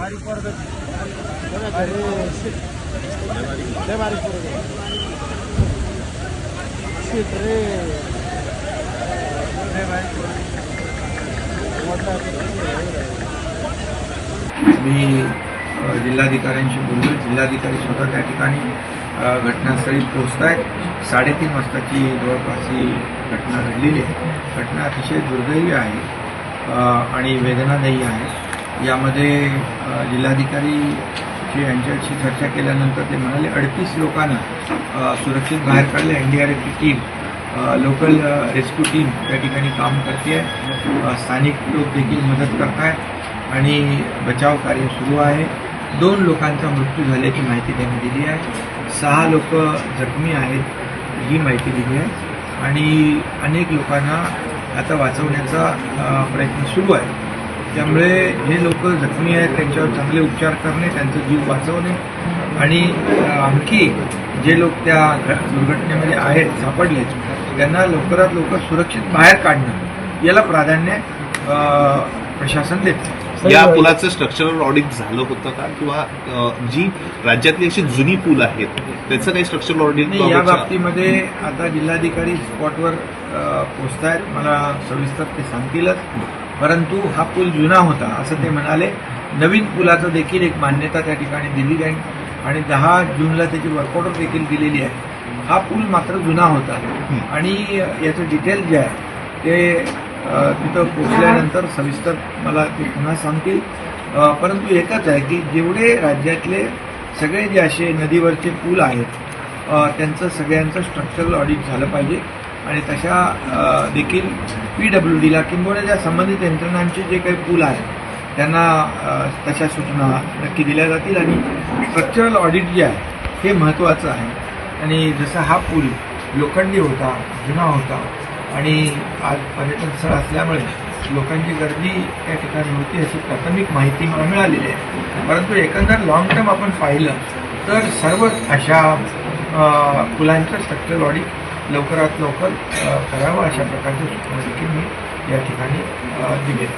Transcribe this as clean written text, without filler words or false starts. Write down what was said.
मी जिल्हाधिकाऱ्यांशी बोललो. जिल्हाधिकारी स्वतः त्या ठिकाणी घटनास्थळी पोहोचत आहेत. 3:30 वाजताची जवळपास ही घटना घडलेली आहे. घटना अतिशय दुर्दैवी आहे आणि वेदनादायी आहे. यामध्ये जिल्हाधिकारी यांच्याशी चर्चा केल्यानंतर ते म्हणाले 38 लोकांना सुरक्षित बाहेर काढले. NDRFची टीम, लोकल रेस्क्यू टीम त्या ठिकाणी काम करते आहे. स्थानिक लोक देखील मदत करत आहेत आणि बचाव कार्य सुरू आहे. 2 लोकांचा मृत्यू झाल्याची माहिती त्यांनी दिली आहे. 6 लोक जखमी आहेत ही माहिती दिली आहे आणि अनेक लोकांना आता वाचवण्याचा प्रयत्न सुरू आहे. त्यामुळे जे लोक जखमी आहेत त्यांच्यावर चांगले उपचार करणे, त्यांचा जीव वाचवणे आणि आणखी जे लोक त्या दुर्घटनेमध्ये आहेत सापडले त्यांना लवकरात लवकर सुरक्षित बाहेर काढणं याला प्राधान्य प्रशासन देते. या पुलाचं स्ट्रक्चरल ऑडिट झालं होतं का, किंवा जी राज्यातली अशी जुनी पूल आहेत त्याचं काही स्ट्रक्चरल ऑडिट? या बाबतीमध्ये आता जिल्हाधिकारी स्पॉटवर पोहोचत आहेत. मला सविस्तर ते सांगतीलच. परंतु हा पूल जुना होता असं ते म्हणाले. नवीन पुलाचं देखील एक मान्यता त्या ठिकाणी दिली जाईल आणि 10 जूनला त्याची वर्कआउट देखील दिलेली आहे. हा पूल मात्र जुना होता आणि याचं डिटेल जे आहे ते तिथं पोचल्यानंतर सविस्तर मला ते पुन्हा सांगतील. परंतु एकच आहे की जेवढे राज्यातले सगळे जे असे नदीवरचे पूल आहेत त्यांचं सगळ्यांचं स्ट्रक्चरल ऑडिट झालं पाहिजे आणि तशा देखील PWDला किंबहुना ज्या संबंधित यंत्रणांचे जे काही पूल आहेत त्यांना तशा सूचना नक्की दिल्या जातील आणि स्ट्रक्चरल ऑडिट जे आहे हे महत्त्वाचं आहे. आणि जसा हा पूल लोखंडी होता, जुना होता आणि आज पर्यटन स्थळ असल्यामुळे लोकांची गर्दी त्या ठिकाणी होती अशी प्राथमिक माहिती मला मिळालेली आहे. परंतु एकंदर लॉंग टर्म आपण पाहिलं तर सर्व अशा पुलांचं स्ट्रक्चरल ऑडिट लवकरात लवकर करावं अशा प्रकारच्या सूचना देखील मी या ठिकाणी दिल्या.